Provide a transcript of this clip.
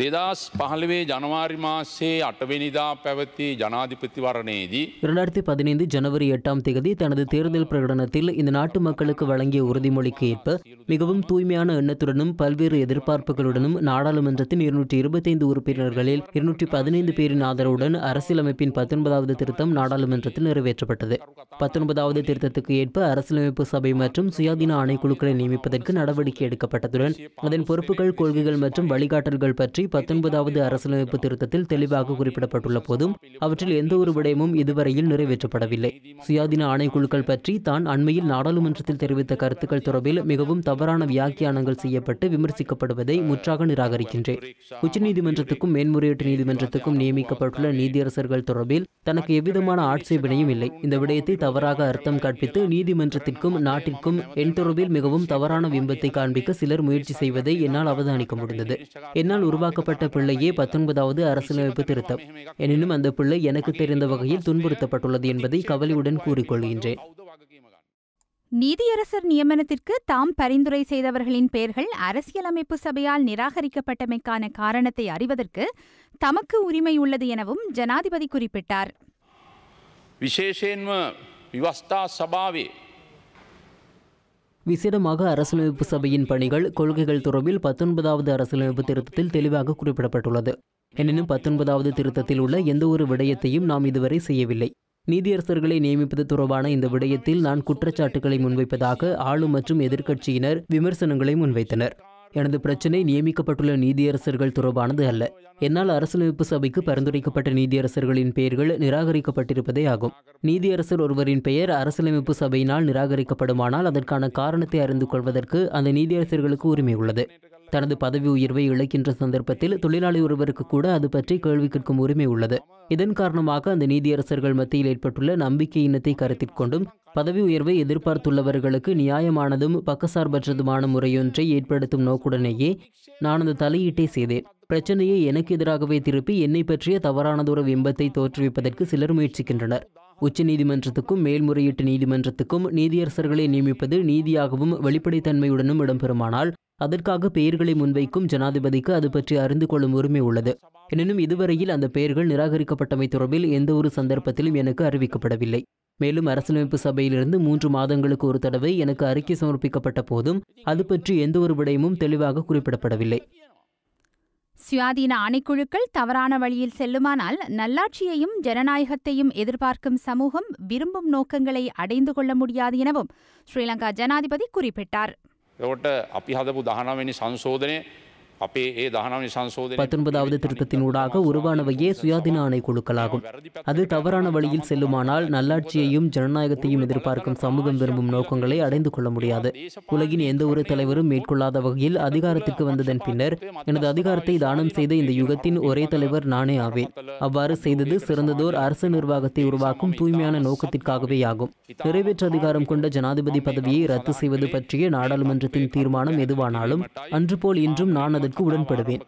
දෙදස් පහළවේ ජනවාරි මාසේ අටවෙනිදා පැවති ජනාධිපතිවරණයේදී 2015 ஜனவரி 8ஆம் தேதி தனது தேர்தல் பிரகடனத்தில் இந்த நாட்டு மக்களுக்கு வழங்கிய உறுதிமொழிக்கு ஏற்ப மிகவும் தூய்மையான எண்ணத்துடனும் பல்வேறு எதிர்பார்ப்புகளுடனும் நாடாளுமன்றத்தின் 225 உறுப்பினர்களில் 215 பேரின் ஆதரவுடன் அரசியலமைப்பின் 19வது திருத்தம் நாடாளுமன்றத்தில் நிறைவேற்றப்பட்டது. 19வது திருத்தத்துக்கு ஏற்ப அரசியலமைப்பு சபை மற்றும் சுயாதீன ஆணைக்குழுக்களை நியமிப்பதற்கு நடவடிக்கை எடுக்கப்பட்டதுடன் அதன் பொறுப்புகள், கொள்கைகள் மற்றும் வழிகாட்டல்கள் பற்றி 19வது அரசியலமைப்பு திருத்தத்தில் தெளிவாக குறிப்பிடப்பட்டுள்ள போதும் அவற்றில் எந்த ஒரு விடயமும் இதுவரையில் நிறைவேற்றப்படவில்லை. சுயாதீன ஆணைக்குழுக்கள் பற்றி தான் அண்மையில் நாடாளுமன்றத்தில் தெரிவித்த கருத்துக்கள் தொடர்பில் மிகவும் தவறான வியாக்கியானங்கள் செய்யப்பட்டு விமர்சிக்கப்படுவதை முற்றாக நிராகரிக்கின்றேன். உச்சநீதிமன்றத்துக்கும் மேன்முறையீட்டு நீதிமன்றத்துக்கும் நியமிக்கப்பட்டுள்ள நீதியரசர்கள் தொடர்பில் தனக்கு எவ்விதமான ஆட்சேபனையும் இல்லை. இந்த விடயத்தை தவறாக அர்த்தம் கற்பித்து நீதிமன்றத்திற்கும் நாட்டிற்கும் என் தொடர்பில் மிகவும் தவறான பிம்பத்தை காண்பிக்க சிலர் முயற்சி செய்வதை என்னால் அவதானிக்க முடிந்தது. என்னால் உருவாக்கப்பட்ட பிள்ளையே 19வது அரசியலமைப்பு திருத்தம். எனினும் அந்த பிள்ளை எனக்கு தெரிந்த வகையில் துன்புறுத்தப்பட்டுள்ளது என்பதை கவலையுடன் கூறிக்கொள்கின்றேன். நீதியரசர் நியமனத்திற்கு தாம் பரிந்துரை செய்தவர்களின் பெயர்கள் அரசியலமைப்பு சபையால் நிராகரிக்கப்பட்டமைக்கான காரணத்தை அறிவதற்கு தமக்கு உரிமை உள்ளது எனவும் ஜனாதிபதி குறிப்பிட்டார். විශේෂයෙන්ම විවස්ථා සභාවේ விசேடமாக அரசியலமைப்பு சபையின் பணிகள், கொள்கைகள் தொடர்பில் 19வது அரசியலமைப்பு திருத்தத்தில் தெளிவாக குறிப்பிடப்பட்டுள்ளது. எனினும் 19வது திருத்தத்தில் உள்ள எந்த ஒரு விடயத்தையும் நாம் இதுவரை செய்யவில்லை. நீதியரசர்களை நியமிப்பது தொடர்பான இந்த விடயத்தில் நான் குற்றச்சாட்டுகளை முன்வைப்பதாக ஆளும் மற்றும் எதிர்க்கட்சியினர் விமர்சனங்களை முன்வைத்தனர். எனது பிரச்சினை நியமிக்கப்பட்டுள்ள நீதியரசர்கள் தொடர்பானது அல்ல. என்னால் அரசியலமைப்பு சபைக்கு பரிந்துரைக்கப்பட்ட நீதியரசர்களின் பெயர்கள் நிராகரிக்கப்பட்டிருப்பதே ஆகும். நீதியரசர் ஒருவரின் பெயர் அரசியலமைப்பு சபையினால் நிராகரிக்கப்படுமானால் அதற்கான காரணத்தை அறிந்து கொள்வதற்கு அந்த நீதியரசர்களுக்கு உரிமை உள்ளது. தனது பதவி உயர்வை இழக்கின்ற சந்தர்ப்பத்தில் தொழிலாளி ஒருவருக்கு கூட அது பற்றி கேள்வி கேட்கும் உரிமை உள்ளது. இதன் காரணமாக அந்த நீதியரசர்கள் மத்தியில் ஏற்பட்டுள்ள நம்பிக்கையினத்தை கருத்தில் கொண்டும் பதவி உயர்வை எதிர்பார்த்துள்ளவர்களுக்கு நியாயமானதும் பக்கசார்பற்றதுமான முறையொன்றை ஏற்படுத்தும் நோக்குடனேயே நான் அந்த தலையீட்டை செய்தேன். பிரச்சனையை எனக்கு எதிராகவே திருப்பி என்னை பற்றிய தவறானதொரு பிம்பத்தை தோற்றுவிப்பதற்கு சிலர் முயற்சிக்கின்றனர். உச்ச நீதிமன்றத்துக்கும் மேல்முறையீட்டு நீதிமன்றத்துக்கும் நீதியரசர்களை நியமிப்பது நீதியாகவும் வெளிப்படைத்தன்மையுடனும் இடம்பெறுமானால் அதற்காக பெயர்களை முன்வைக்கும் ஜனாதிபதிக்கு அது பற்றி அறிந்து கொள்ளும் உரிமை உள்ளது. எனினும் இதுவரையில் அந்த பெயர்கள் நிராகரிக்கப்பட்டமை தொடர்பில் எந்த ஒரு சந்தர்ப்பத்திலும் எனக்கு அறிவிக்கப்படவில்லை. மேலும் அரசியலமைப்பு சபையிலிருந்து 3 மாதங்களுக்கு ஒரு தடவை எனக்கு அறிக்கை சமர்ப்பிக்கப்பட்ட போதும் அது பற்றி எந்த ஒரு விடயமும் தெளிவாக குறிப்பிடப்படவில்லை. சுயாதீன ஆணைக்குழுக்கள் தவறான வழியில் செல்லுமானால் நல்லாட்சியையும் ஜனநாயகத்தையும் எதிர்பார்க்கும் சமூகம் விரும்பும் நோக்கங்களை அடைந்து கொள்ள முடியாது எனவும் ஸ்ரீலங்கா ஜனாதிபதி குறிப்பிட்டார். 19வது திருத்தத்தினூடாக உருவானவையே சுயாதீன ஆணைக்குழுக்களாகும். அது தவறான வழியில் செல்லுமானால் நல்லாட்சியையும் ஜனநாயகத்தையும் எதிர்பார்க்கும் சமூகம் விரும்பும் நோக்கங்களை அடைந்து கொள்ள முடியாது. உலகின் எந்த ஒரு தலைவரும் மேற்கொள்ளாத வகையில் அதிகாரத்திற்கு வந்ததன் பின்னர் எனது அதிகாரத்தை தானம் செய்த இந்த யுகத்தின் ஒரே தலைவர் நானே ஆவேன். அவ்வாறு செய்தது சிறந்ததோர் அரசு நிர்வாகத்தை உருவாக்கும் தூய்மையான நோக்கத்திற்காகவே ஆகும். நிறைவேற்று அதிகாரம் கொண்ட ஜனாதிபதி பதவியை ரத்து செய்வது பற்றிய நாடாளுமன்றத்தின் தீர்மானம் எதுவானாலும் அன்று போல் இன்றும் நான் அதற்கு உடன்படுவேன்.